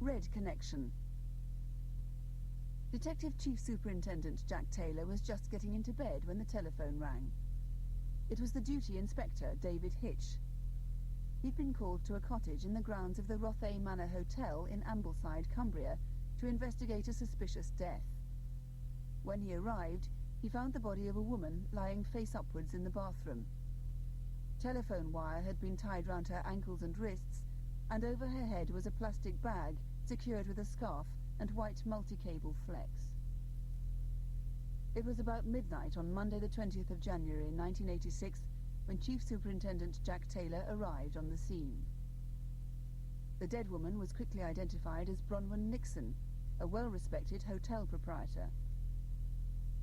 Red Connection. Detective Chief Superintendent Jack Taylor was just getting into bed when the telephone rang. It was the duty inspector, David Hitch. He'd been called to a cottage in the grounds of the Rothay Manor Hotel in Ambleside, Cumbria, to investigate a suspicious death. When he arrived, he found the body of a woman lying face upwards in the bathroom. Telephone wire had been tied round her ankles and wrists, and over her head was a plastic bag secured with a scarf and white multi-cable flex. It was about midnight on Monday the 20th of January 1986 when Chief Superintendent Jack Taylor arrived on the scene. The dead woman was quickly identified as Bronwen Nixon, a well-respected hotel proprietor.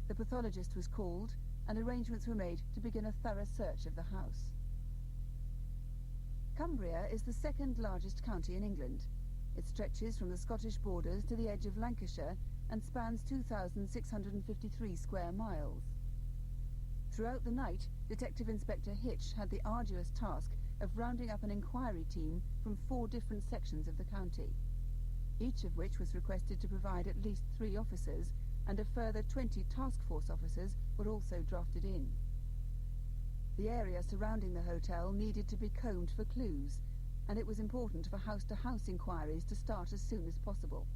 The pathologist was called, and arrangements were made to begin a thorough search of the house. Cumbria is the second largest county in England. It stretches from the Scottish borders to the edge of Lancashire and spans 2,653 square miles. Throughout the night, Detective Inspector Hitch had the arduous task of rounding up an inquiry team from 4 different sections of the county, each of which was requested to provide at least 3 officers, and a further 20 task force officers were also drafted in. The area surrounding the hotel needed to be combed for clues, and it was important for house-to-house inquiries to start as soon as possible.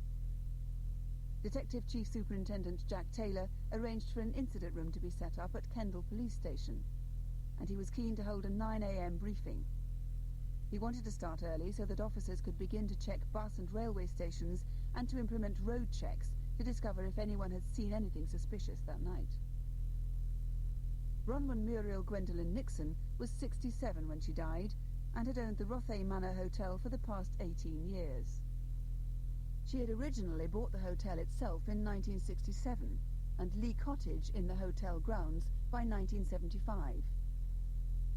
Detective Chief Superintendent Jack Taylor arranged for an incident room to be set up at Kendal Police Station, and he was keen to hold a 9 a.m. briefing. He wanted to start early so that officers could begin to check bus and railway stations and to implement road checks to discover if anyone had seen anything suspicious that night. Bronwen Muriel Gwendolyn Nixon was 67 when she died and had owned the Rothay Manor Hotel for the past 18 years. She had originally bought the hotel itself in 1967 and Lee Cottage in the hotel grounds by 1975.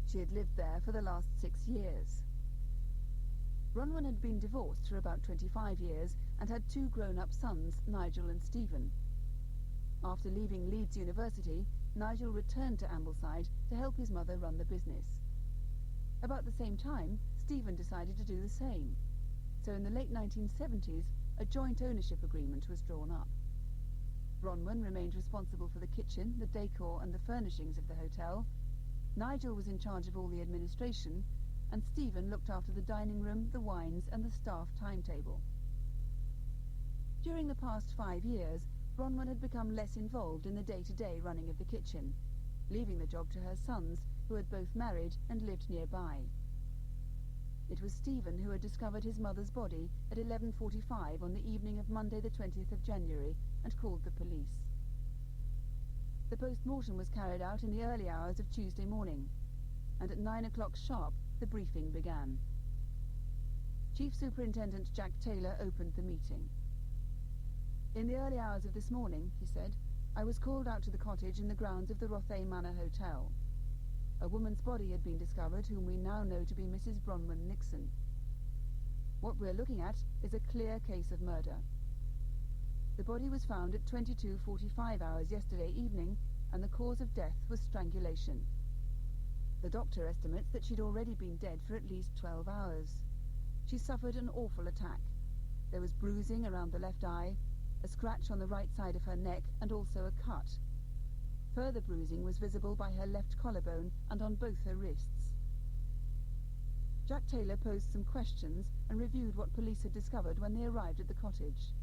She had lived there for the last 6 years. Bronwen had been divorced for about 25 years and had 2 grown-up sons, Nigel and Stephen. After leaving Leeds University, Nigel returned to Ambleside to help his mother run the business. About the same time, Stephen decided to do the same. So in the late 1970s, a joint ownership agreement was drawn up. Bronwen remained responsible for the kitchen, the decor and the furnishings of the hotel. Nigel was in charge of all the administration, and Stephen looked after the dining room, the wines and the staff timetable. During the past 5 years, Bronwen had become less involved in the day-to-day running of the kitchen, leaving the job to her sons, who had both married and lived nearby. It was Stephen who had discovered his mother's body at 11:45 on the evening of Monday the 20th of January and called the police. The post-mortem was carried out in the early hours of Tuesday morning, and at 9 o'clock sharp the briefing began. Chief Superintendent Jack Taylor opened the meeting. "In the early hours of this morning," he said, "I was called out to the cottage in the grounds of the Rothay Manor Hotel. A woman's body had been discovered whom we now know to be Mrs. Bronwen Nixon. What we're looking at is a clear case of murder. The body was found at 22:45 hours yesterday evening, and the cause of death was strangulation. The doctor estimates that she'd already been dead for at least 12 hours. She suffered an awful attack. There was bruising around the left eye, a scratch on the right side of her neck, and also a cut. Further bruising was visible by her left collarbone and on both her wrists." Jack Taylor posed some questions and reviewed what police had discovered when they arrived at the cottage.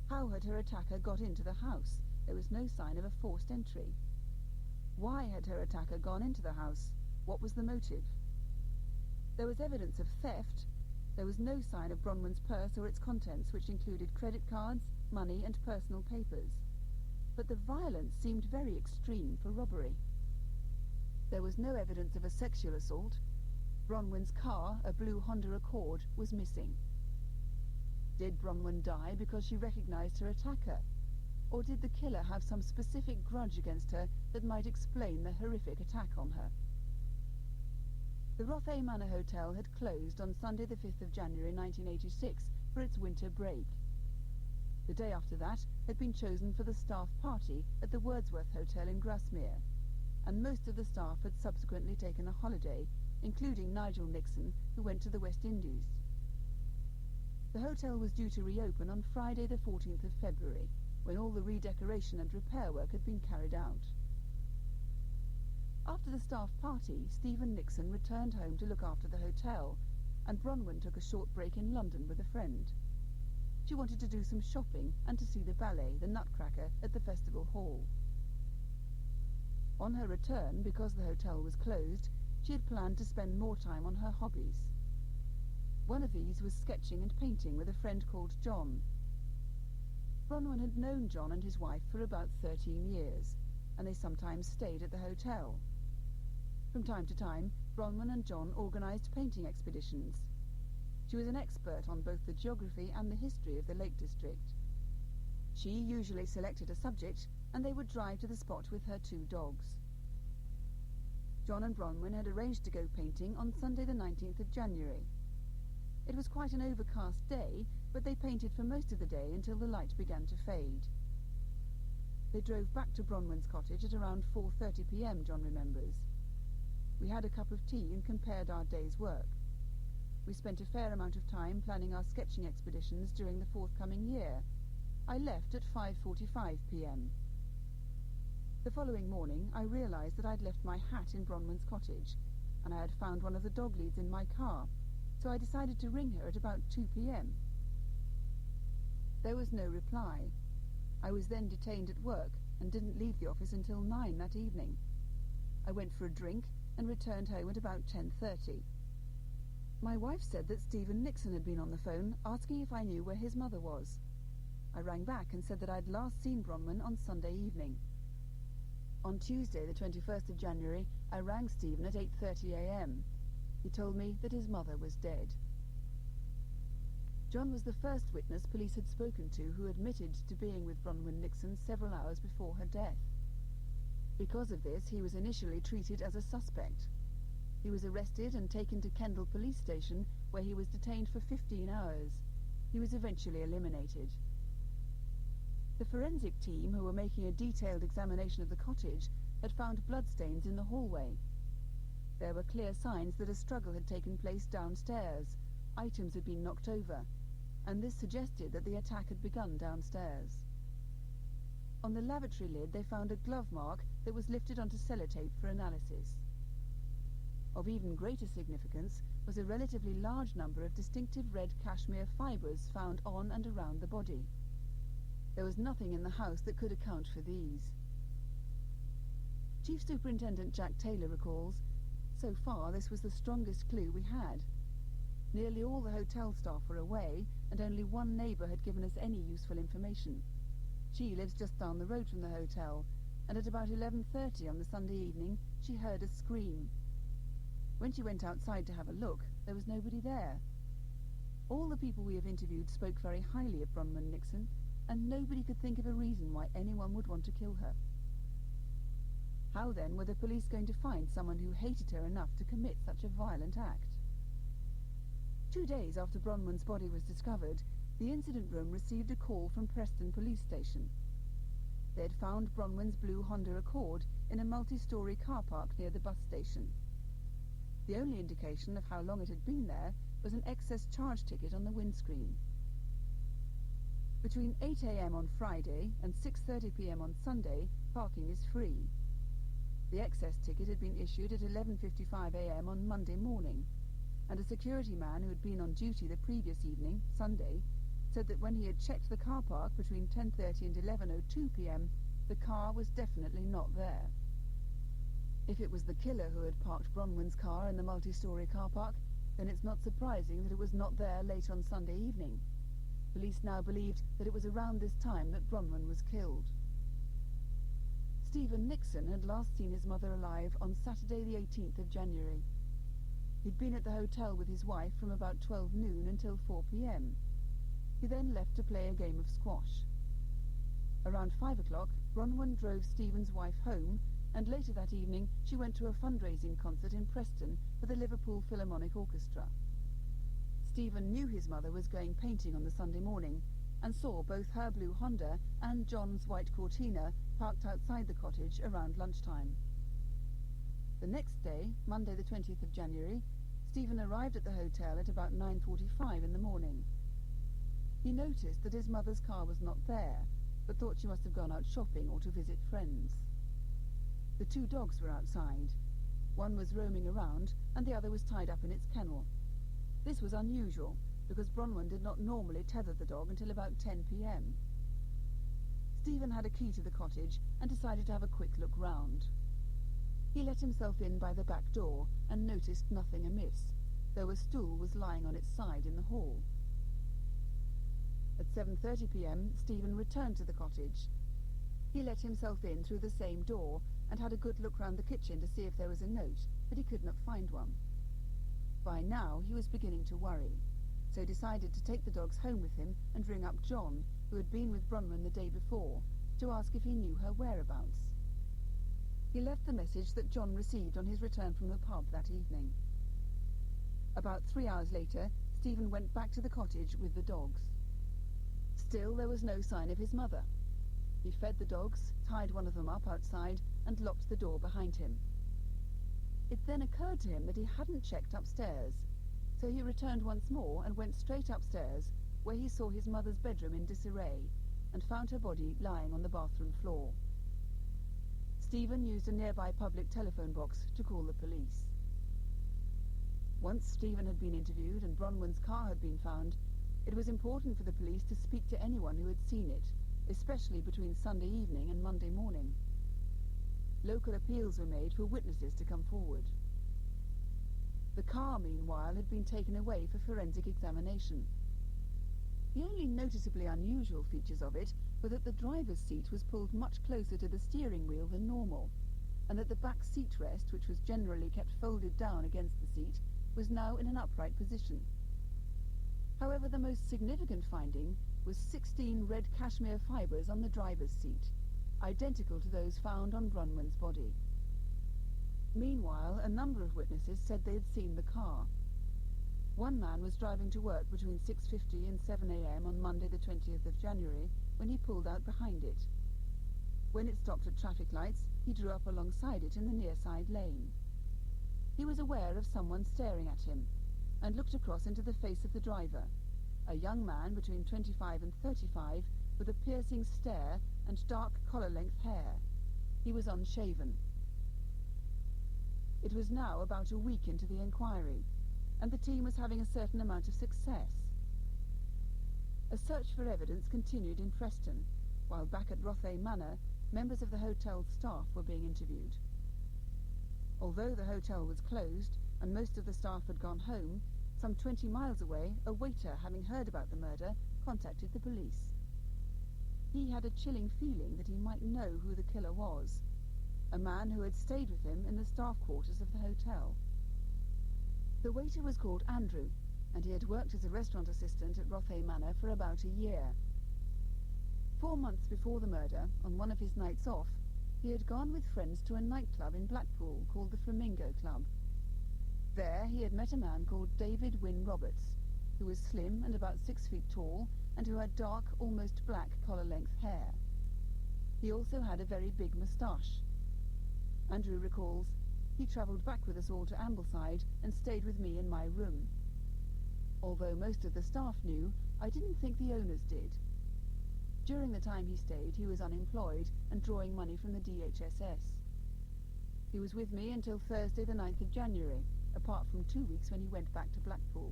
How had her attacker got into the house? There was no sign of a forced entry. Why had her attacker gone into the house? What was the motive? There was evidence of theft. There was no sign of Bronwen's purse or its contents, which included credit cards, money and personal papers. But the violence seemed very extreme for robbery. There was no evidence of a sexual assault. Bronwen's car, a blue Honda Accord, was missing. Did Bronwen die because she recognized her attacker? Or did the killer have some specific grudge against her that might explain the horrific attack on her? The Rothay Manor Hotel had closed on Sunday the 5th of January 1986 for its winter break. The day after that had been chosen for the staff party at the Wordsworth Hotel in Grasmere, and most of the staff had subsequently taken a holiday, including Nigel Nixon, who went to the West Indies. The hotel was due to reopen on Friday the 14th of February, when all the redecoration and repair work had been carried out. After the staff party, Stephen Nixon returned home to look after the hotel, and Bronwen took a short break in London with a friend. She wanted to do some shopping and to see the ballet, The Nutcracker, at the Festival Hall. On her return, because the hotel was closed, she had planned to spend more time on her hobbies. One of these was sketching and painting with a friend called John. Bronwen had known John and his wife for about 13 years, and they sometimes stayed at the hotel. From time to time, Bronwen and John organised painting expeditions. She was an expert on both the geography and the history of the Lake District. She usually selected a subject, and they would drive to the spot with her 2 dogs. John and Bronwen had arranged to go painting on Sunday the 19th of January. It was quite an overcast day, but they painted for most of the day until the light began to fade. They drove back to Bronwen's cottage at around 4:30 p.m, John remembers. We had a cup of tea and compared our day's work. We spent a fair amount of time planning our sketching expeditions during the forthcoming year. I left at 5:45 p.m. The following morning, I realised that I'd left my hat in Bronwen's cottage, and I had found one of the dog leads in my car, so I decided to ring her at about 2 p.m. There was no reply. I was then detained at work and didn't leave the office until 9 that evening. I went for a drink and returned home at about 10:30. My wife said that Stephen Nixon had been on the phone asking if I knew where his mother was. I rang back and said that I'd last seen Bronwen on Sunday evening. On Tuesday, the 21st of January, I rang Stephen at 8:30 a.m. He told me that his mother was dead. John was the first witness police had spoken to who admitted to being with Bronwen Nixon several hours before her death. Because of this, he was initially treated as a suspect. He was arrested and taken to Kendal police station, where he was detained for 15 hours. He was eventually eliminated. The forensic team, who were making a detailed examination of the cottage, had found bloodstains in the hallway. There were clear signs that a struggle had taken place downstairs. Items had been knocked over, and this suggested that the attack had begun downstairs. On the lavatory lid, they found a glove mark that was lifted onto sellotape for analysis. Of even greater significance was a relatively large number of distinctive red cashmere fibres found on and around the body. There was nothing in the house that could account for these. Chief Superintendent Jack Taylor recalls, "So far this was the strongest clue we had. Nearly all the hotel staff were away, and only one neighbour had given us any useful information. She lives just down the road from the hotel, and at about 11:30 on the Sunday evening she heard a scream. When she went outside to have a look, there was nobody there. All the people we have interviewed spoke very highly of Bronwen Nixon, and nobody could think of a reason why anyone would want to kill her." How then were the police going to find someone who hated her enough to commit such a violent act? 2 days after Bronwen's body was discovered, the incident room received a call from Preston Police Station. They had found Bronwen's blue Honda Accord in a multi-storey car park near the bus station. The only indication of how long it had been there was an excess charge ticket on the windscreen. Between 8 a.m. on Friday and 6:30 p.m. on Sunday, parking is free. The excess ticket had been issued at 11:55 a.m. on Monday morning, and a security man who had been on duty the previous evening, Sunday, said that when he had checked the car park between 10:30 and 11:02 p.m, the car was definitely not there. If it was the killer who had parked Bronwen's car in the multi-storey car park, then it's not surprising that it was not there late on Sunday evening. Police now believed that it was around this time that Bronwen was killed. Stephen Nixon had last seen his mother alive on Saturday the 18th of January. He'd been at the hotel with his wife from about 12 noon until 4 p.m. He then left to play a game of squash. Around 5 o'clock, Bronwen drove Stephen's wife home, and later that evening she went to a fundraising concert in Preston for the Liverpool Philharmonic Orchestra. Stephen knew his mother was going painting on the Sunday morning, and saw both her blue Honda and John's white Cortina parked outside the cottage around lunchtime. The next day, Monday the 20th of January, Stephen arrived at the hotel at about 9:45 in the morning. He noticed that his mother's car was not there, but thought she must have gone out shopping or to visit friends. The 2 dogs were outside. One was roaming around, and the other was tied up in its kennel. This was unusual, because Bronwen did not normally tether the dog until about 10 p.m. Stephen had a key to the cottage and decided to have a quick look round. He let himself in by the back door and noticed nothing amiss, though a stool was lying on its side in the hall. At 7:30 p.m, Stephen returned to the cottage. He let himself in through the same door and had a good look round the kitchen to see if there was a note, but he could not find one. By now he was beginning to worry, so decided to take the dogs home with him and ring up John, who had been with Bronwen the day before, to ask if he knew her whereabouts. He left the message that John received on his return from the pub that evening. About 3 hours later, Stephen went back to the cottage with the dogs. Still there was no sign of his mother. He fed the dogs, tied one of them up outside, and locked the door behind him. It then occurred to him that he hadn't checked upstairs, so he returned once more and went straight upstairs, where he saw his mother's bedroom in disarray, and found her body lying on the bathroom floor. Stephen used a nearby public telephone box to call the police. Once Stephen had been interviewed and Bronwen's car had been found, it was important for the police to speak to anyone who had seen it, especially between Sunday evening and Monday morning. Local appeals were made for witnesses to come forward. The car, meanwhile, had been taken away for forensic examination. The only noticeably unusual features of it were that the driver's seat was pulled much closer to the steering wheel than normal, and that the back seat rest, which was generally kept folded down against the seat, was now in an upright position. However, the most significant finding was 16 red cashmere fibres on the driver's seat, identical to those found on Bronwen's body. Meanwhile, a number of witnesses said they had seen the car. One man was driving to work between 6:50 and 7 a.m. on Monday the 20th of January when he pulled out behind it. When it stopped at traffic lights, he drew up alongside it in the near side lane. He was aware of someone staring at him, and looked across into the face of the driver, a young man between 25 and 35, with a piercing stare and dark collar-length hair. He was unshaven. It was now about a week into the inquiry, and the team was having a certain amount of success. A search for evidence continued in Preston, while back at Rothay Manor, members of the hotel's staff were being interviewed. Although the hotel was closed and most of the staff had gone home, some 20 miles away, a waiter, having heard about the murder, contacted the police. He had a chilling feeling that he might know who the killer was, a man who had stayed with him in the staff quarters of the hotel. The waiter was called Andrew, and he had worked as a restaurant assistant at Rothay Manor for about a year. 4 months before the murder, on one of his nights off, he had gone with friends to a nightclub in Blackpool called the Flamingo Club. There he had met a man called David Wynne Roberts, who was slim and about 6 feet tall, and who had dark, almost black collar-length hair. He also had a very big moustache. Andrew recalls, "He travelled back with us all to Ambleside and stayed with me in my room. Although most of the staff knew, I didn't think the owners did. During the time he stayed, he was unemployed and drawing money from the DHSS. He was with me until Thursday the 9th of January, apart from 2 weeks when he went back to Blackpool."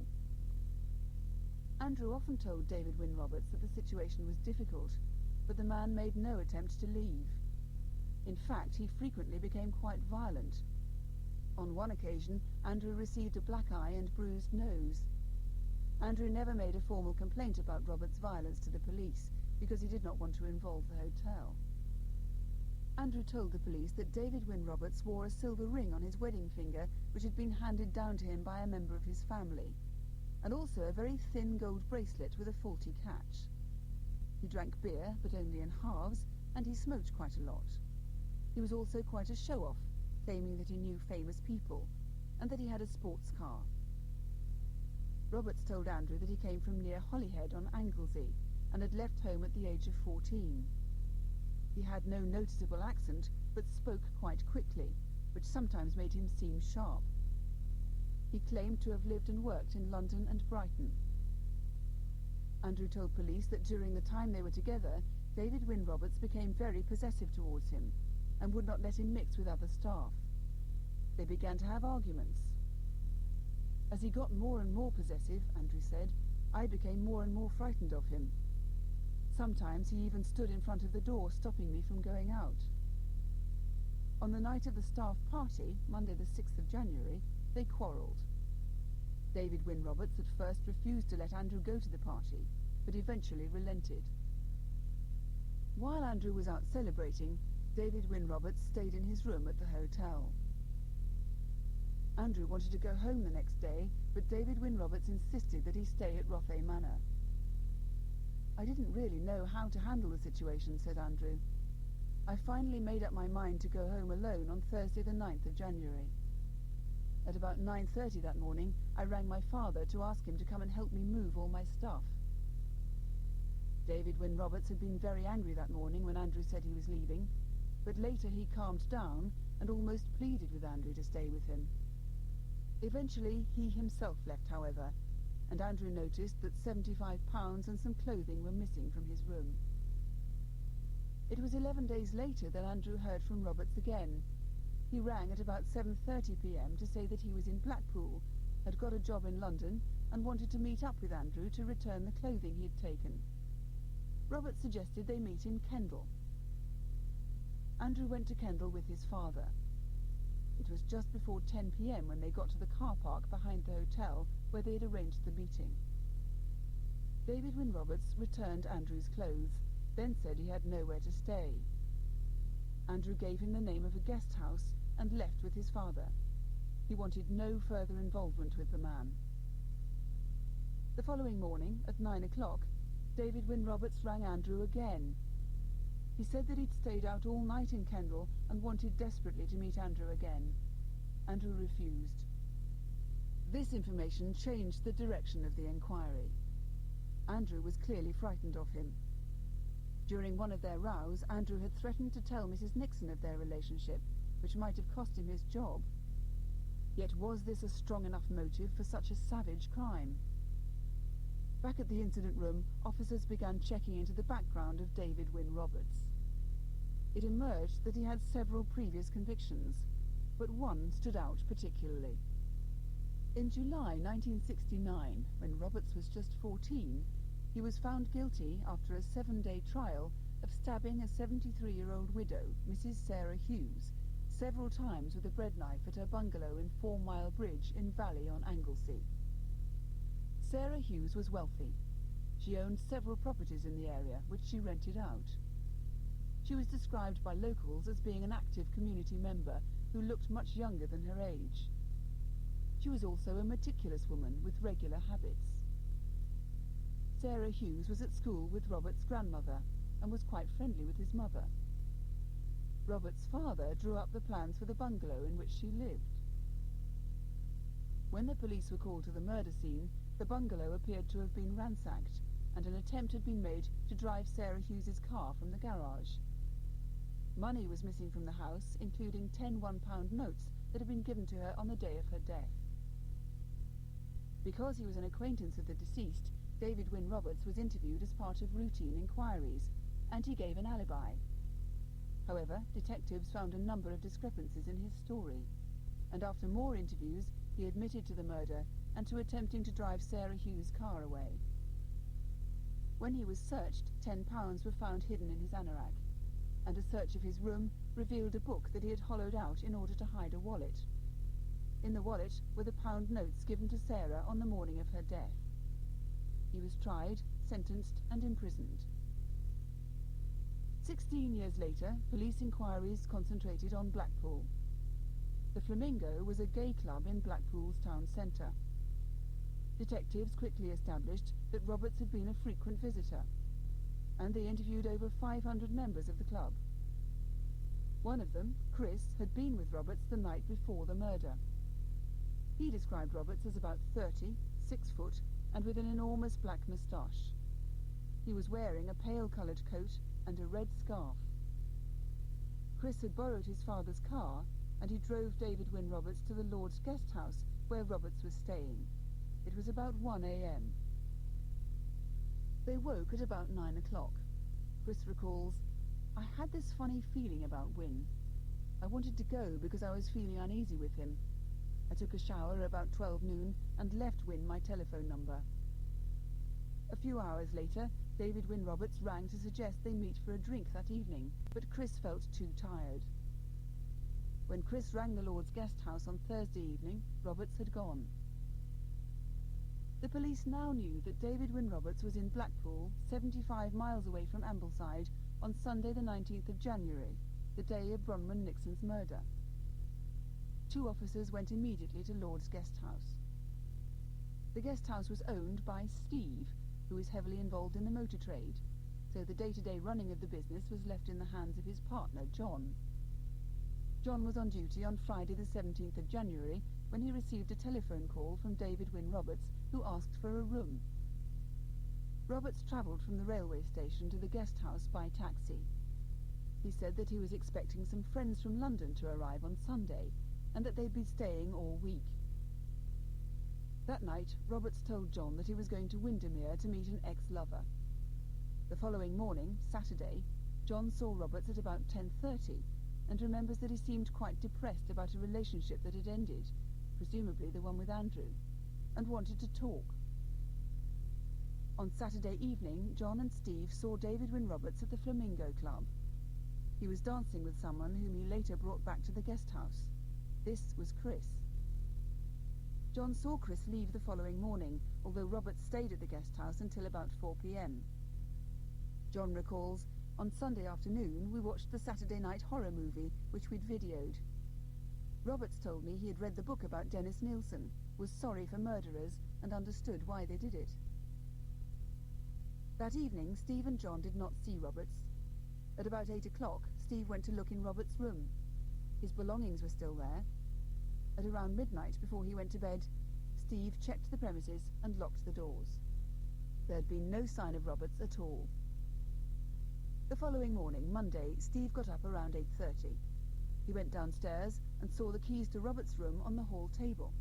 Andrew often told David Wynne Roberts that the situation was difficult, but the man made no attempt to leave. In fact, he frequently became quite violent. On one occasion, Andrew received a black eye and bruised nose. Andrew never made a formal complaint about Roberts' violence to the police, because he did not want to involve the hotel. Andrew told the police that David Wynne Roberts wore a silver ring on his wedding finger, which had been handed down to him by a member of his family, and also a very thin gold bracelet with a faulty catch. He drank beer, but only in halves, and he smoked quite a lot. He was also quite a show-off, claiming that he knew famous people, and that he had a sports car. Roberts told Andrew that he came from near Holyhead on Anglesey, and had left home at the age of 14. He had no noticeable accent, but spoke quite quickly, which sometimes made him seem sharp. He claimed to have lived and worked in London and Brighton. Andrew told police that during the time they were together, David Wynne Roberts became very possessive towards him and would not let him mix with other staff. They began to have arguments. As he got more and more possessive, Andrew said, I became more and more frightened of him. Sometimes he even stood in front of the door, stopping me from going out. On the night of the staff party, Monday the 6th of January, they quarrelled. David Wynne Roberts at first refused to let Andrew go to the party, but eventually relented. While Andrew was out celebrating, David Wynne Roberts stayed in his room at the hotel. Andrew wanted to go home the next day, but David Wynne Roberts insisted that he stay at Rothay Manor. I didn't really know how to handle the situation, said Andrew. I finally made up my mind to go home alone on Thursday the 9th of January. At about 9:30 that morning, I rang my father to ask him to come and help me move all my stuff. David Wynne Roberts had been very angry that morning when Andrew said he was leaving, but later he calmed down and almost pleaded with Andrew to stay with him. Eventually, he himself left, however, and Andrew noticed that £75 and some clothing were missing from his room. It was 11 days later that Andrew heard from Roberts again. He rang at about 7:30 p.m. to say that he was in Blackpool, had got a job in London, and wanted to meet up with Andrew to return the clothing he had taken. Roberts suggested they meet in Kendal. Andrew went to Kendal with his father. It was just before 10 p.m. when they got to the car park behind the hotel where they had arranged the meeting. David Wynne Roberts returned Andrew's clothes, then said he had nowhere to stay. Andrew gave him the name of a guest house and left with his father. He wanted no further involvement with the man. The following morning, at 9 o'clock, David Wynne Roberts rang Andrew again. He said that he'd stayed out all night in Kendal and wanted desperately to meet Andrew again. Andrew refused. This information changed the direction of the inquiry. Andrew was clearly frightened of him. During one of their rows, Andrew had threatened to tell Mrs. Nixon of their relationship, which might have cost him his job. Yet was this a strong enough motive for such a savage crime? Back at the incident room, officers began checking into the background of David Wynne Roberts. It emerged that he had several previous convictions, but one stood out particularly. In July 1969, when Roberts was just 14, he was found guilty, after a 7-day trial, of stabbing a 73-year-old widow, Mrs. Sarah Hughes, several times with a bread knife at her bungalow in 4 Mile Bridge in Valley on Anglesey. Sarah Hughes was wealthy. She owned several properties in the area, which she rented out. She was described by locals as being an active community member who looked much younger than her age. She was also a meticulous woman with regular habits. Sarah Hughes was at school with Robert's grandmother and was quite friendly with his mother. Robert's father drew up the plans for the bungalow in which she lived. When the police were called to the murder scene, the bungalow appeared to have been ransacked, and an attempt had been made to drive Sarah Hughes's car from the garage. Money was missing from the house, including 10 £1 notes that had been given to her on the day of her death. Because he was an acquaintance of the deceased, David Wynne Roberts was interviewed as part of routine inquiries, and he gave an alibi. However, detectives found a number of discrepancies in his story, and after more interviews, he admitted to the murder and to attempting to drive Sarah Hughes' car away. When he was searched, £10 were found hidden in his anorak, and a search of his room revealed a book that he had hollowed out in order to hide a wallet. In the wallet were the £1 notes given to Sarah on the morning of her death. He was tried, sentenced, and imprisoned. 16 years later, police inquiries concentrated on Blackpool. The Flamingo was a gay club in Blackpool's town centre. Detectives quickly established that Roberts had been a frequent visitor, and they interviewed over 500 members of the club. One of them, Chris, had been with Roberts the night before the murder. He described Roberts as about 30, 6 foot, and with an enormous black moustache. He was wearing a pale-coloured coat and a red scarf. Chris had borrowed his father's car, and he drove David Wynne Roberts to the Lord's guest house where Roberts was staying. It was about 1 a.m. They woke at about 9 o'clock. Chris recalls, "I had this funny feeling about Wynne. I wanted to go because I was feeling uneasy with him. I took a shower about 12 noon and left Wynne my telephone number." A few hours later, David Wynne Roberts rang to suggest they meet for a drink that evening, but Chris felt too tired. When Chris rang the Lord's Guest House on Thursday evening, Roberts had gone. The police now knew that David Wynne Roberts was in Blackpool, 75 miles away from Ambleside, on Sunday the 19th of January, the day of Bronwen Nixon's murder. 2 officers went immediately to Lord's Guest House. The guest house was owned by Steve, who is heavily involved in the motor trade, so the day-to-day running of the business was left in the hands of his partner, John. John was on duty on Friday the 17th of January when he received a telephone call from David Wynne Roberts, who asked for a room. Roberts travelled from the railway station to the guest house by taxi. He said that he was expecting some friends from London to arrive on Sunday, and that they'd be staying all week. That night, Roberts told John that he was going to Windermere to meet an ex-lover. The following morning, Saturday, John saw Roberts at about 10:30, and remembers that he seemed quite depressed about a relationship that had ended, presumably the one with Andrew, and wanted to talk. On Saturday evening, John and Steve saw David Wynne Roberts at the Flamingo Club. He was dancing with someone whom he later brought back to the guest house. This was Chris. John saw Chris leave the following morning, although Roberts stayed at the guest house until about 4 p.m. John recalls, "On Sunday afternoon we watched the Saturday night horror movie, which we'd videoed. Roberts told me he had read the book about Dennis Nielsen, was sorry for murderers, and understood why they did it." That evening, Steve and John did not see Roberts. At about 8 o'clock, Steve went to look in Roberts' room. His belongings were still there. At around midnight, before he went to bed, Steve checked the premises and locked the doors. There had been no sign of Roberts at all. The following morning, Monday, Steve got up around 8:30. He went downstairs and saw the keys to Roberts' room on the hall table.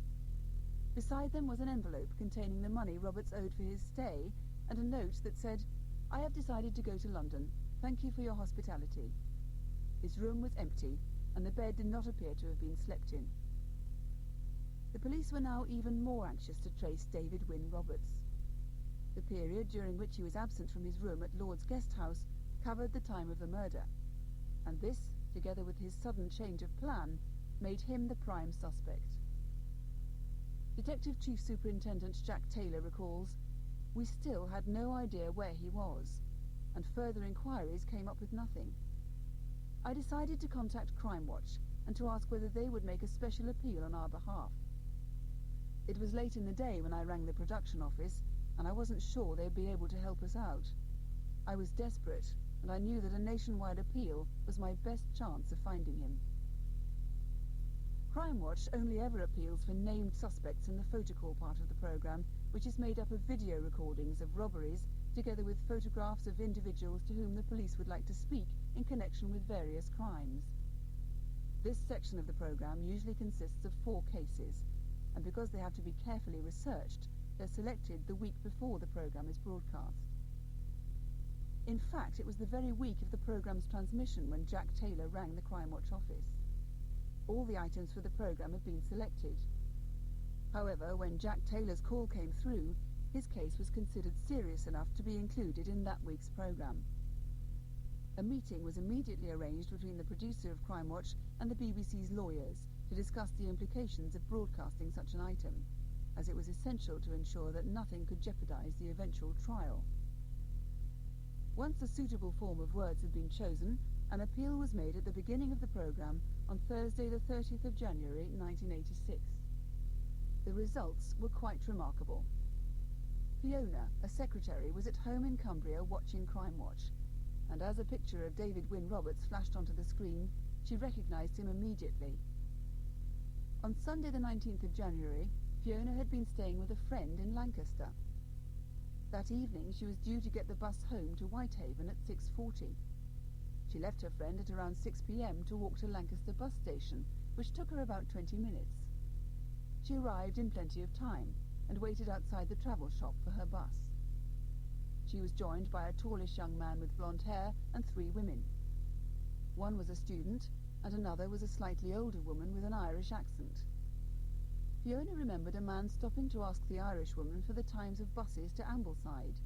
Beside them was an envelope containing the money Roberts owed for his stay, and a note that said, "I have decided to go to London. Thank you for your hospitality." His room was empty, and the bed did not appear to have been slept in. The police were now even more anxious to trace David Wynne Roberts. The period during which he was absent from his room at Lord's Guest House covered the time of the murder, and this, together with his sudden change of plan, made him the prime suspect. Detective Chief Superintendent Jack Taylor recalls, "We still had no idea where he was, and further inquiries came up with nothing. I decided to contact Crimewatch and to ask whether they would make a special appeal on our behalf. It was late in the day when I rang the production office, and I wasn't sure they'd be able to help us out. I was desperate, and I knew that a nationwide appeal was my best chance of finding him." Crimewatch only ever appeals for named suspects in the photocall part of the programme, which is made up of video recordings of robberies, together with photographs of individuals to whom the police would like to speak in connection with various crimes. This section of the programme usually consists of 4 cases, and because they have to be carefully researched, they're selected the week before the programme is broadcast. In fact, it was the very week of the programme's transmission when Jack Taylor rang the Crimewatch office. All the items for the programme had been selected. However, when Jack Taylor's call came through, his case was considered serious enough to be included in that week's programme. A meeting was immediately arranged between the producer of Crimewatch and the BBC's lawyers to discuss the implications of broadcasting such an item, as it was essential to ensure that nothing could jeopardise the eventual trial. Once a suitable form of words had been chosen, an appeal was made at the beginning of the programme on Thursday the 30th of January 1986. The results were quite remarkable. Fiona, a secretary, was at home in Cumbria watching Crimewatch, and as a picture of David Wynne Roberts flashed onto the screen, she recognised him immediately. On Sunday the 19th of January, Fiona had been staying with a friend in Lancaster. That evening she was due to get the bus home to Whitehaven at 6:40. She left her friend at around 6 p.m. to walk to Lancaster bus station, which took her about 20 minutes. She arrived in plenty of time and waited outside the travel shop for her bus. She was joined by a tallish young man with blonde hair and 3 women. One was a student, and another was a slightly older woman with an Irish accent. Fiona remembered a man stopping to ask the Irish woman for the times of buses to Ambleside.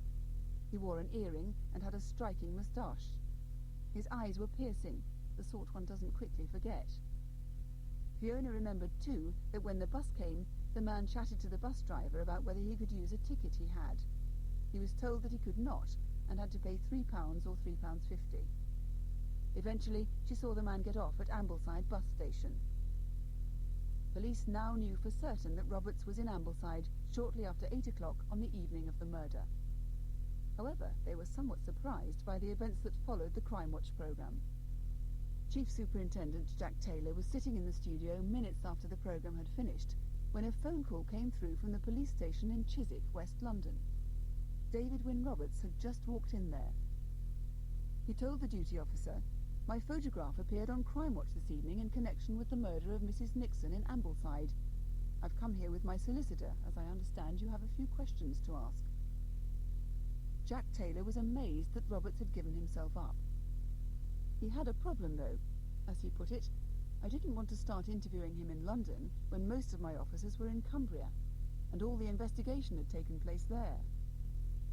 He wore an earring and had a striking moustache. His eyes were piercing, the sort one doesn't quickly forget. Fiona remembered, too, that when the bus came, the man chatted to the bus driver about whether he could use a ticket he had. He was told that he could not, and had to pay £3 or £3.50. Eventually, she saw the man get off at Ambleside bus station. Police now knew for certain that Roberts was in Ambleside shortly after 8 o'clock on the evening of the murder. However, they were somewhat surprised by the events that followed the Crimewatch programme. Chief Superintendent Jack Taylor was sitting in the studio minutes after the programme had finished, when a phone call came through from the police station in Chiswick, West London. David Wynne Roberts had just walked in there. He told the duty officer, "My photograph appeared on Crimewatch this evening in connection with the murder of Mrs. Nixon in Ambleside. I've come here with my solicitor, as I understand you have a few questions to ask." Jack Taylor was amazed that Roberts had given himself up. He had a problem, though. As he put it, "I didn't want to start interviewing him in London when most of my officers were in Cumbria, and all the investigation had taken place there.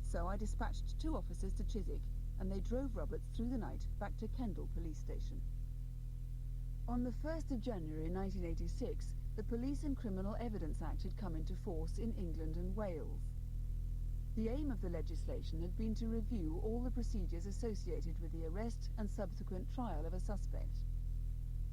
So I dispatched 2 officers to Chiswick, and they drove Roberts through the night back to Kendal police station." On the 1st of January 1986, the Police and Criminal Evidence Act had come into force in England and Wales. The aim of the legislation had been to review all the procedures associated with the arrest and subsequent trial of a suspect,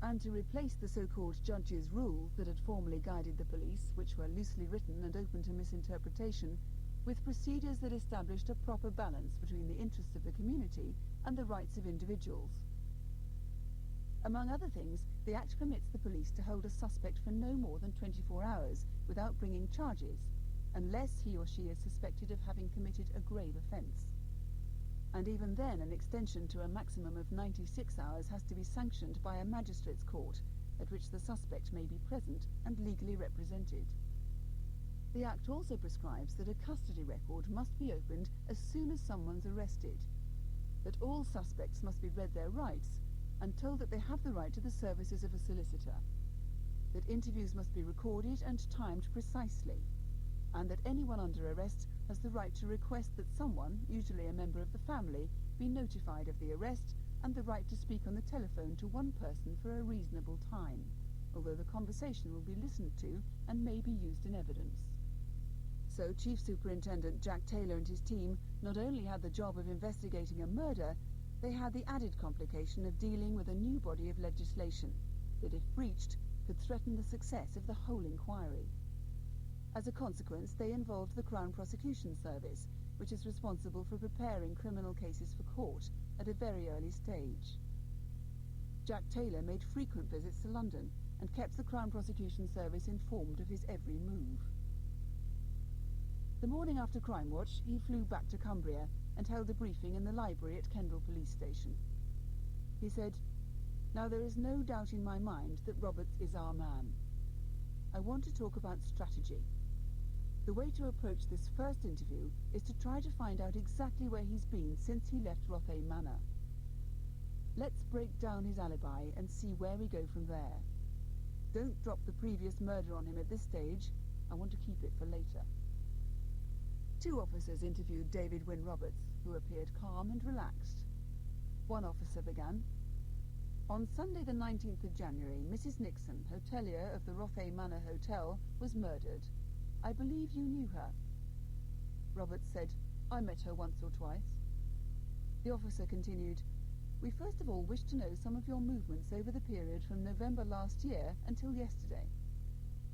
and to replace the so-called judge's rules that had formerly guided the police, which were loosely written and open to misinterpretation, with procedures that established a proper balance between the interests of the community and the rights of individuals. Among other things, the Act permits the police to hold a suspect for no more than 24 hours without bringing charges, unless he or she is suspected of having committed a grave offence. And even then, an extension to a maximum of 96 hours has to be sanctioned by a magistrate's court, at which the suspect may be present and legally represented. The Act also prescribes that a custody record must be opened as soon as someone's arrested, that all suspects must be read their rights and told that they have the right to the services of a solicitor, that interviews must be recorded and timed precisely, and that anyone under arrest has the right to request that someone, usually a member of the family, be notified of the arrest, and the right to speak on the telephone to one person for a reasonable time, although the conversation will be listened to and may be used in evidence. So Chief Superintendent Jack Taylor and his team not only had the job of investigating a murder, they had the added complication of dealing with a new body of legislation that, if breached, could threaten the success of the whole inquiry. As a consequence, they involved the Crown Prosecution Service, which is responsible for preparing criminal cases for court at a very early stage. Jack Taylor made frequent visits to London and kept the Crown Prosecution Service informed of his every move. The morning after Crimewatch, he flew back to Cumbria and held a briefing in the library at Kendal police station. He said, "Now there is no doubt in my mind that Roberts is our man. I want to talk about strategy. The way to approach this first interview is to try to find out exactly where he's been since he left Rothay Manor. Let's break down his alibi and see where we go from there. Don't drop the previous murder on him at this stage. I want to keep it for later." 2 officers interviewed David Wynne Roberts, who appeared calm and relaxed. One officer began, "On Sunday the 19th of January, Mrs. Nixon, hotelier of the Rothay Manor Hotel, was murdered. I believe you knew her." Roberts said, "I met her once or twice." The officer continued, "We first of all wish to know some of your movements over the period from November last year until yesterday."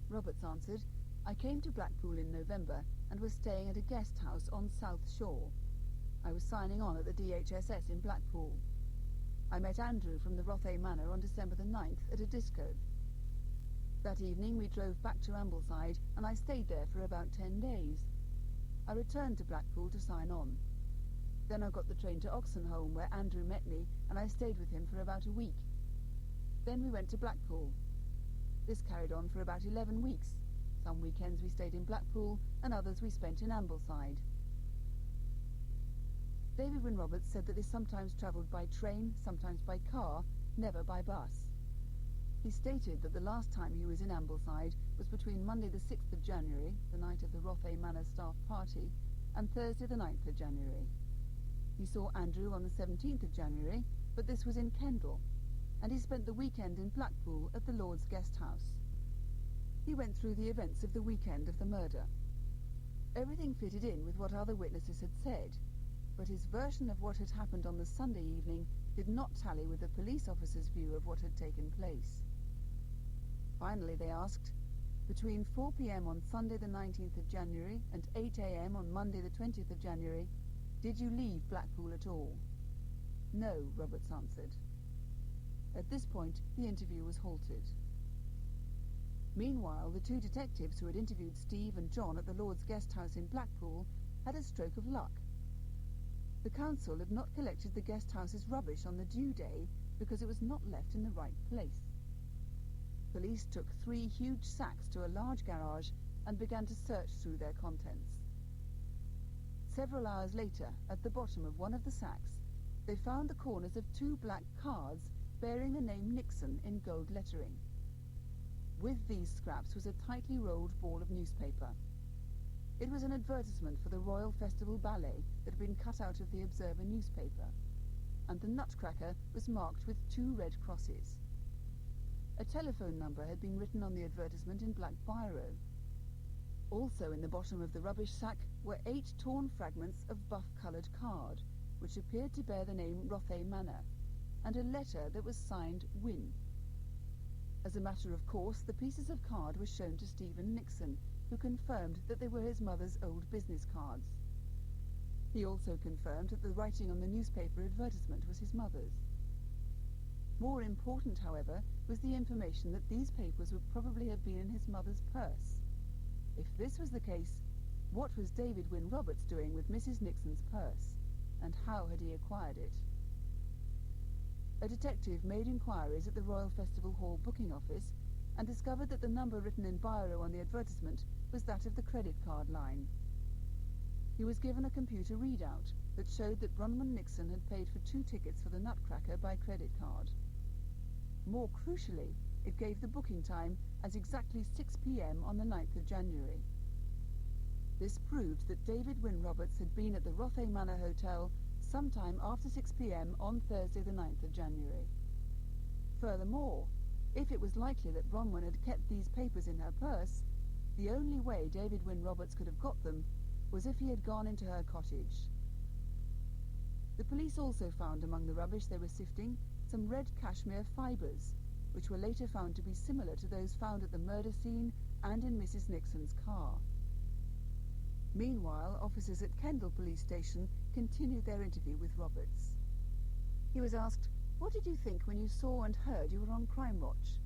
Roberts answered, "I came to Blackpool in November and was staying at a guest house on South Shore. I was signing on at the DHSS in Blackpool. I met Andrew from the Rothay Manor on December the 9th at a disco. That evening we drove back to Ambleside and I stayed there for about 10 days. I returned to Blackpool to sign on. Then I got the train to Oxenholme where Andrew met me and I stayed with him for about a week. Then we went to Blackpool. This carried on for about 11 weeks. Some weekends we stayed in Blackpool and others we spent in Ambleside." David Wynne Roberts said that they sometimes travelled by train, sometimes by car, never by bus. He stated that the last time he was in Ambleside was between Monday the 6th of January, the night of the Rothay Manor staff party, and Thursday the 9th of January. He saw Andrew on the 17th of January, but this was in Kendal, and he spent the weekend in Blackpool at the Lord's Guest House. He went through the events of the weekend of the murder. Everything fitted in with what other witnesses had said, but his version of what had happened on the Sunday evening did not tally with the police officer's view of what had taken place. Finally, they asked, between 4 p.m. on Sunday the 19th of January and 8 a.m. on Monday the 20th of January, did you leave Blackpool at all? No, Roberts answered. At this point, the interview was halted. Meanwhile, the two detectives who had interviewed Steve and John at the Lord's Guest House in Blackpool had a stroke of luck. The council had not collected the guest house's rubbish on the due day because it was not left in the right place. Police took 3 huge sacks to a large garage and began to search through their contents. Several hours later, at the bottom of one of the sacks, they found the corners of 2 black cards bearing the name Nixon in gold lettering. With these scraps was a tightly rolled ball of newspaper. It was an advertisement for the Royal Festival Ballet that had been cut out of the Observer newspaper, and the nutcracker was marked with 2 red crosses. A telephone number had been written on the advertisement in black biro. Also in the bottom of the rubbish sack were 8 torn fragments of buff-coloured card, which appeared to bear the name Rothay Manor, and a letter that was signed Wynne. As a matter of course, the pieces of card were shown to Stephen Nixon, who confirmed that they were his mother's old business cards. He also confirmed that the writing on the newspaper advertisement was his mother's. More important, however, was the information that these papers would probably have been in his mother's purse. If this was the case, what was David Wynne Roberts doing with Mrs. Nixon's purse, and how had he acquired it? A detective made inquiries at the Royal Festival Hall booking office and discovered that the number written in biro on the advertisement was that of the credit card line. He was given a computer readout that showed that Bronwen Nixon had paid for 2 tickets for the Nutcracker by credit card. More crucially, it gave the booking time as exactly 6 p.m. on the 9th of January. This proved that David Wynne Roberts had been at the Rothay Manor Hotel sometime after 6 p.m. on Thursday the 9th of January. Furthermore, if it was likely that Bronwen had kept these papers in her purse, the only way David Wynne Roberts could have got them was if he had gone into her cottage. The police also found among the rubbish they were sifting some red cashmere fibres, which were later found to be similar to those found at the murder scene and in Mrs. Nixon's car. Meanwhile, officers at Kendal Police Station continued their interview with Roberts. He was asked, "What did you think when you saw and heard you were on Crimewatch?"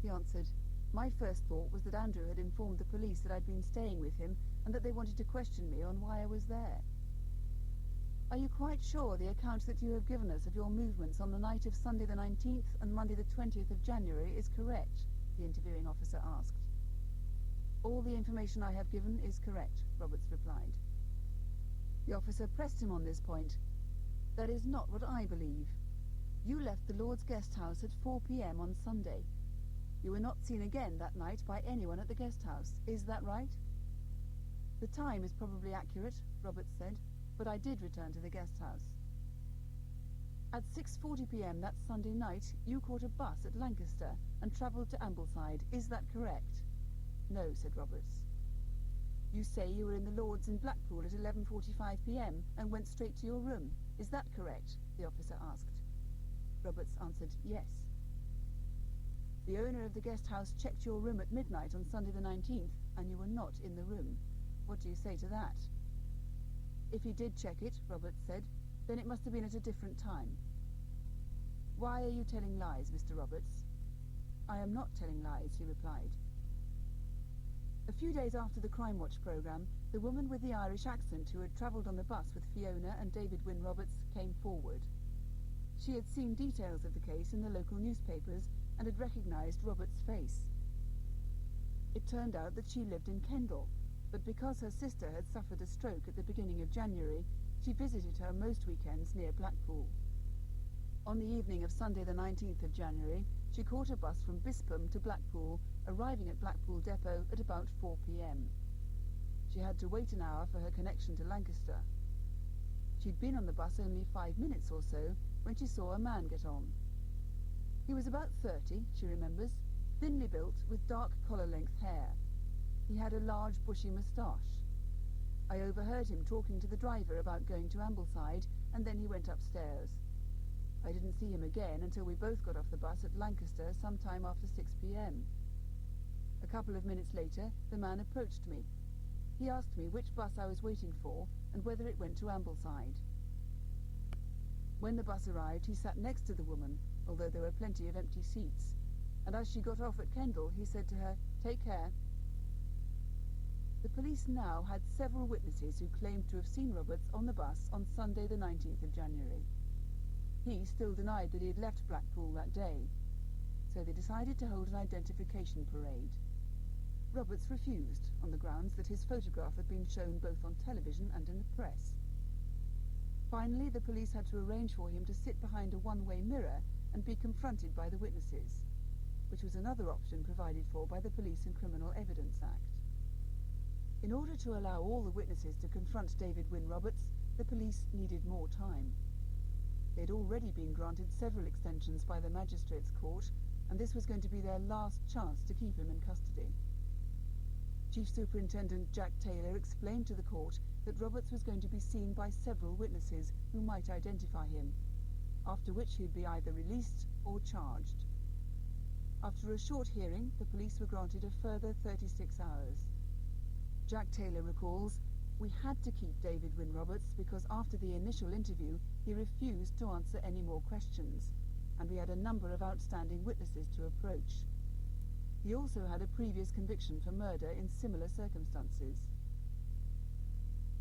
He answered, "My first thought was that Andrew had informed the police that I'd been staying with him and that they wanted to question me on why I was there." "Are you quite sure the account that you have given us of your movements on the night of Sunday the 19th and Monday the 20th of January is correct?" the interviewing officer asked. "All the information I have given is correct," Roberts replied. The officer pressed him on this point. "That is not what I believe. You left the Lord's Guest House at 4 p.m. on Sunday. You were not seen again that night by anyone at the guest house. Is that right?" "The time is probably accurate," Roberts said, "but I did return to the guest house." "At 6:40 p.m. that Sunday night, you caught a bus at Lancaster and travelled to Ambleside. Is that correct?" "No," said Roberts. "You say you were in the Lord's in Blackpool at 11:45 p.m. and went straight to your room. Is that correct?" the officer asked. Roberts answered yes. "The owner of the guest house checked your room at midnight on Sunday the 19th, and you were not in the room. What do you say to that?" "If he did check it," Roberts said, "then it must have been at a different time." "Why are you telling lies, Mr. Roberts?" "I am not telling lies," he replied. A few days after the Crimewatch programme, the woman with the Irish accent who had travelled on the bus with Fiona and David Wynne Roberts came forward. She had seen details of the case in the local newspapers and had recognised Roberts' face. It turned out that she lived in Kendal, but because her sister had suffered a stroke at the beginning of January, She visited her most weekends near Blackpool. On the evening of Sunday the 19th of January, she caught a bus from Bispam to Blackpool, arriving at Blackpool depot at about 4 p.m. She had to wait an hour for her connection to Lancaster. She'd been on the bus only 5 minutes or so when she saw a man get on. He was about 30, she remembers, thinly built with dark collar-length hair. He had a large bushy moustache. I overheard him talking to the driver about going to Ambleside, and then he went upstairs. I didn't see him again until we both got off the bus at Lancaster sometime after 6 p.m. A couple of minutes later, the man approached me. He asked me which bus I was waiting for and whether it went to Ambleside. When the bus arrived, he sat next to the woman, although there were plenty of empty seats, and as she got off at Kendal, he said to her, "Take care." The police now had several witnesses who claimed to have seen Roberts on the bus on Sunday the 19th of January. He still denied that he had left Blackpool that day, so they decided to hold an identification parade. Roberts refused, on the grounds that his photograph had been shown both on television and in the press. Finally, the police had to arrange for him to sit behind a one-way mirror and be confronted by the witnesses, which was another option provided for by the Police and Criminal Evidence Act. In order to allow all the witnesses to confront David Wynne Roberts, the police needed more time. They had already been granted several extensions by the Magistrates' Court, and this was going to be their last chance to keep him in custody. Chief Superintendent Jack Taylor explained to the court that Roberts was going to be seen by several witnesses who might identify him, after which he would be either released or charged. After a short hearing, the police were granted a further 36 hours. Jack Taylor recalls, "We had to keep David Wynne Roberts because after the initial interview he refused to answer any more questions, and we had a number of outstanding witnesses to approach. He also had a previous conviction for murder in similar circumstances."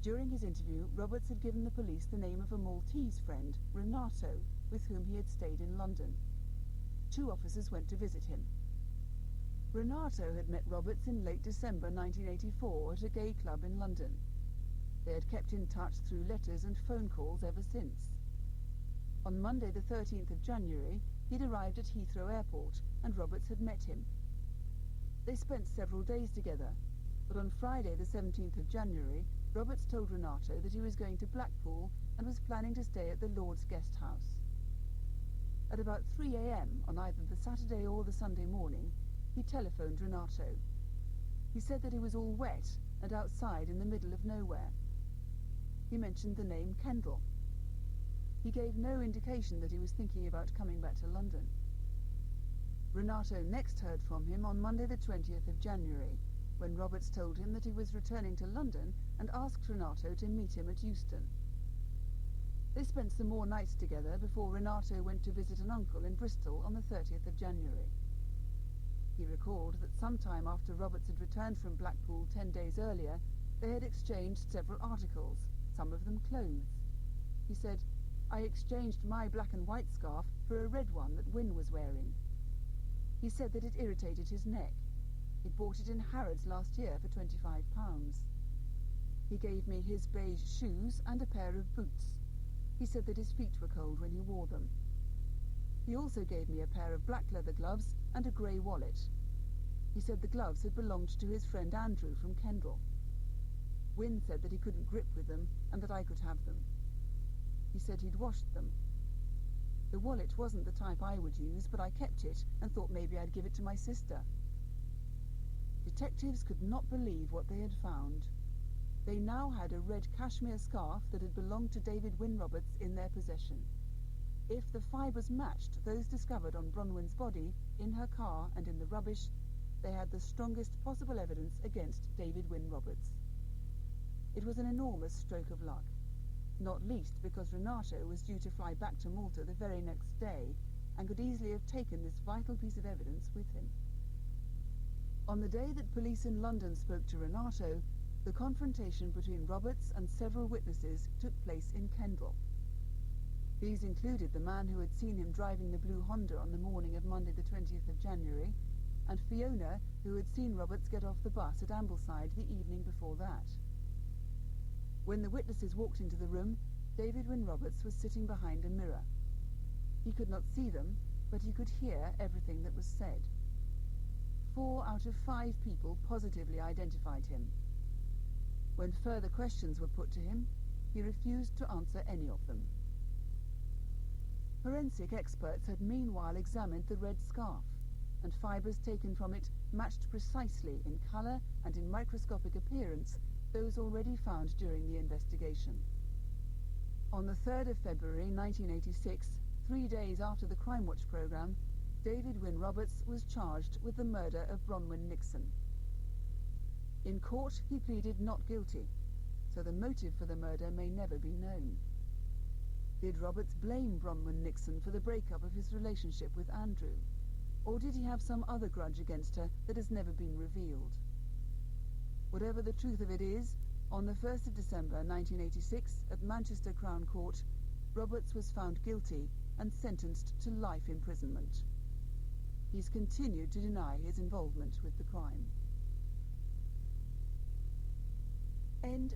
During his interview, Roberts had given the police the name of a Maltese friend, Renato, with whom he had stayed in London. 2 officers went to visit him. Renato had met Roberts in late December 1984 at a gay club in London. They had kept in touch through letters and phone calls ever since. On Monday the 13th of January, he'd arrived at Heathrow Airport, and Roberts had met him. They spent several days together, but on Friday the 17th of January, Roberts told Renato that he was going to Blackpool and was planning to stay at the Lord's Guest House. At about 3 a.m. on either the Saturday or the Sunday morning, he telephoned Renato. He said that he was all wet and outside in the middle of nowhere. He mentioned the name Kendal. He gave no indication that he was thinking about coming back to London. Renato next heard from him on Monday the 20th of January, when Roberts told him that he was returning to London and asked Renato to meet him at Euston. They spent some more nights together before Renato went to visit an uncle in Bristol on the 30th of January. He recalled that sometime after Roberts had returned from Blackpool 10 days earlier, they had exchanged several articles, some of them clothes. He said, "I exchanged my black and white scarf for a red one that Wynne was wearing." He said that it irritated his neck. He'd bought it in Harrods last year for £25. He gave me his beige shoes and a pair of boots. He said that his feet were cold when he wore them. He also gave me a pair of black leather gloves and a grey wallet. He said the gloves had belonged to his friend Andrew from Kendal. Wynne said that he couldn't grip with them and that I could have them. He said he'd washed them. The wallet wasn't the type I would use, but I kept it and thought maybe I'd give it to my sister. Detectives could not believe what they had found. They now had a red cashmere scarf that had belonged to David Wynne Roberts in their possession. If the fibres matched those discovered on Bronwen's body, in her car and in the rubbish, they had the strongest possible evidence against David Wynne Roberts. It was an enormous stroke of luck, not least because Renato was due to fly back to Malta the very next day and could easily have taken this vital piece of evidence with him. On the day that police in London spoke to Renato, the confrontation between Roberts and several witnesses took place in Kendal. These included the man who had seen him driving the blue Honda on the morning of Monday the 20th of January, and Fiona, who had seen Roberts get off the bus at Ambleside the evening before that. When the witnesses walked into the room, David Wynne Roberts was sitting behind a mirror. He could not see them, but he could hear everything that was said. 4 out of 5 people positively identified him. When further questions were put to him, he refused to answer any of them. Forensic experts had meanwhile examined the red scarf, and fibres taken from it matched precisely in colour and in microscopic appearance those already found during the investigation. On the 3rd of February 1986, 3 days after the Crimewatch programme, David Wynne Roberts was charged with the murder of Bronwen Nixon. In court, he pleaded not guilty, so the motive for the murder may never be known. Did Roberts blame Bronwen Nixon for the breakup of his relationship with Andrew? Or did he have some other grudge against her that has never been revealed? Whatever the truth of it is, on the 1st of December 1986 at Manchester Crown Court, Roberts was found guilty and sentenced to life imprisonment. He's continued to deny his involvement with the crime. End